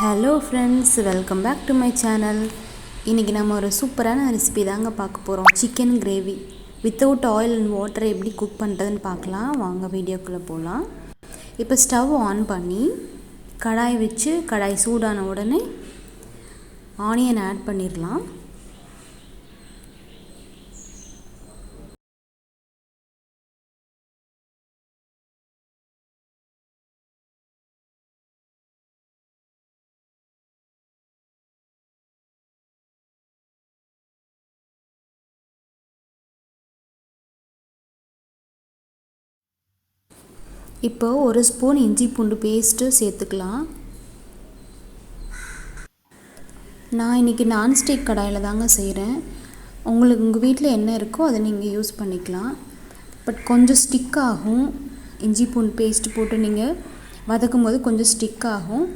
Hello friends, welcome back to my channel. இன்றைக்கி நம்ம ஒரு சூப்பரான ரெசிபி தாங்க பார்க்க போகிறோம். Chicken gravy without oil and வாட்டரை எப்படி குக் பண்ணுறதுன்னு பார்க்கலாம். வாங்க வீடியோக்குள்ளே போகலாம். இப்போ ஸ்டவ் ஆன் பண்ணி கடாய் வச்சு கடாய் சூடான உடனே ஆனியன் ஆட் பண்ணிடலாம். இப்போ ஒரு ஸ்பூன் இஞ்சி பூண்டு பேஸ்ட்டு சேர்த்துக்கலாம். நான் இன்றைக்கி நான்ஸ்டிக் கடாயில் தாங்க செய்கிறேன். உங்கள் வீட்டில் என்ன இருக்கோ அதை நீங்கள் யூஸ் பண்ணிக்கலாம். பட் கொஞ்சம் ஸ்டிக் ஆகும். இஞ்சி பூண்டு பேஸ்ட்டு போட்டு நீங்கள் வதக்கும் போது கொஞ்சம் ஸ்டிக் ஆகும்.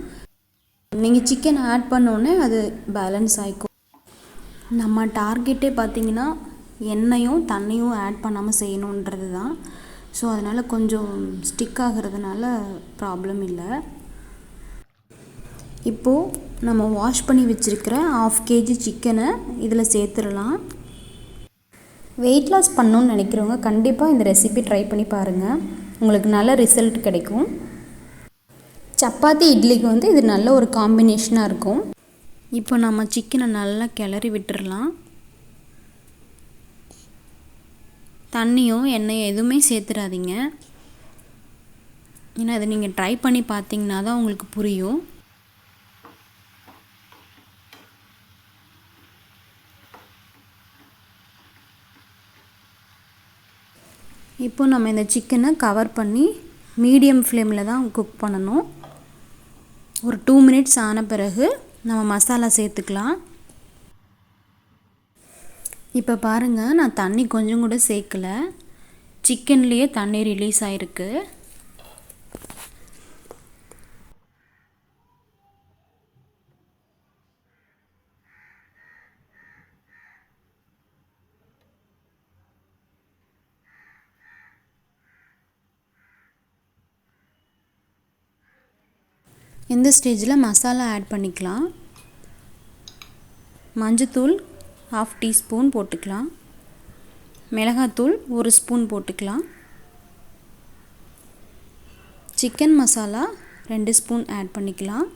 நீங்கள் சிக்கன் ஆட் பண்ணோன்னே அது பேலன்ஸ் ஆகிக்கும். நம்ம டார்கெட்டே பார்த்திங்கன்னா எண்ணெயும் தண்ணியும் ஆட் பண்ணாமல் செய்யணுன்றது தான். ஸோ அதனால் கொஞ்சம் ஸ்டிக் ஆகிறதுனால ப்ராப்ளம் இல்லை. இப்போது நம்ம வாஷ் பண்ணி வச்சுருக்கிற 1/2 kg சிக்கனை இதில் சேர்த்துடலாம். வெயிட் லாஸ் பண்ணணுன்னு நினைக்கிறவங்க கண்டிப்பாக இந்த ரெசிபி ட்ரை பண்ணி பாருங்கள். உங்களுக்கு நல்ல ரிசல்ட் கிடைக்கும். சப்பாத்தி இட்லிக்கு இது நல்ல ஒரு காம்பினேஷனாக இருக்கும். இப்போ நம்ம சிக்கனை நல்லா கிளறி விட்டுடலாம். தண்ணியும் எண்ணெயும் எதுவுமே சேர்த்துடாதீங்க. ஏன்னா அதை நீங்கள் ட்ரை பண்ணி பார்த்தீங்கன்னா தான் உங்களுக்கு புரியும். இப்போ நம்ம இந்த சிக்கனை கவர் பண்ணி மீடியம் ஃப்ளேமில் தான் குக் பண்ணணும். ஒரு 2 minutes ஆன பிறகு நம்ம மசாலா சேர்த்துக்கலாம். இப்போ பாருங்கள், நான் தண்ணி கொஞ்சம் கூட சேர்க்கலை. சிக்கன்லேயே தண்ணி ரிலீஸ் ஆகிருக்கு. இந்த ஸ்டேஜில் மசாலா ஆட் பண்ணிக்கலாம். மஞ்சத்தூள் 1/2 teaspoon போட்டுக்கலாம். மிளகாத்தூள் 1 ஸ்பூன் போட்டுக்கலாம். சிக்கன் மசாலா 2 ஸ்பூன் ஆட் பண்ணிக்கலாம்.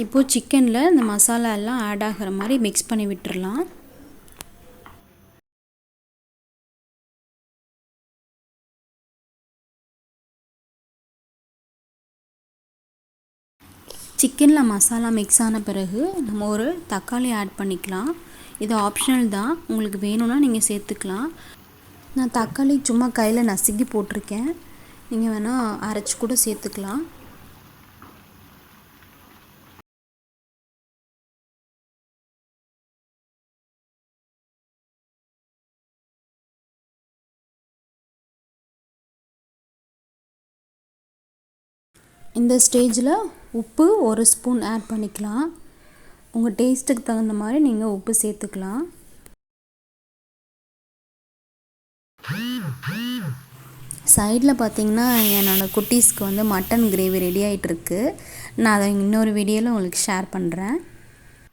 இப்போது சிக்கனில் இந்த மசாலா எல்லாம் ஆட் ஆகிற மாதிரி மிக்ஸ் பண்ணி விட்டுறலாம். சிக்கனில் மசாலா மிக்ஸ் ஆன பிறகு நம்ம ஒரு தக்காளி ஆட் பண்ணிக்கலாம். இது ஆப்ஷனல் தான், உங்களுக்கு வேணும்னா நீங்கள் சேர்த்துக்கலாம். நான் தக்காளி சும்மா கையில் நசுக்கி போட்டிருக்கேன். நீங்கள் வேணால் அரைச்சி கூட சேர்த்துக்கலாம். இந்த ஸ்டேஜில் உப்பு 1 ஸ்பூன் ஆட் பண்ணிக்கலாம். உங்கள் டேஸ்ட்டுக்கு தகுந்த மாதிரி நீங்கள் உப்பு சேர்த்துக்கலாம். சைடில் பார்த்திங்கன்னா என்னோடய குட்டீஸ்க்கு மட்டன் கிரேவி ரெடி ஆகிட்டுருக்கு. நான் அதை இன்னொரு வீடியோவில் உங்களுக்கு ஷேர் பண்ணுறேன்.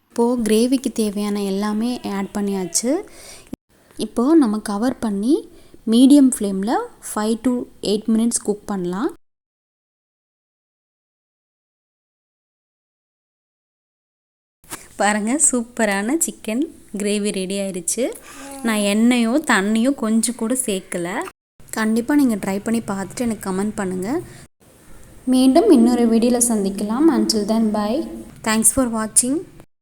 இப்போது கிரேவிக்கு தேவையான எல்லாமே ஆட் பண்ணியாச்சு. இப்போது நம்ம கவர் பண்ணி மீடியம் ஃப்ளேமில் 5 to 8 minutes குக் பண்ணலாம். பாருங்கள், சூப்பரான சிக்கன் கிரேவி ரெடி ஆயிடுச்சு. நான் எண்ணெயோ தண்ணியோ கொஞ்சம் கூட சேர்க்கலை. கண்டிப்பாக நீங்கள் ட்ரை பண்ணி பார்த்துட்டு எனக்கு கமெண்ட் பண்ணுங்கள். மீண்டும் இன்னொரு வீடியோவில் சந்திக்கலாம். Until then, bye. Thanks for watching.